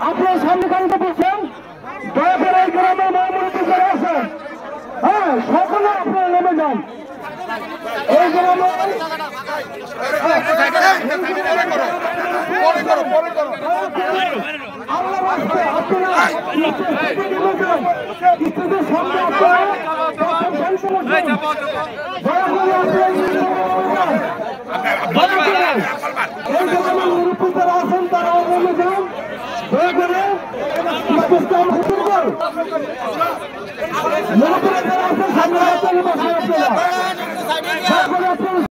আপনার সামনে বলছেন দয়া করে এই গ্রামের মহামন্ত্রী যারা আছেন, হ্যাঁ সকলে আপনারা নেমে যান। এই গ্রামে যারা আছেন তারাও নেমে যান। দয়া করে সামনে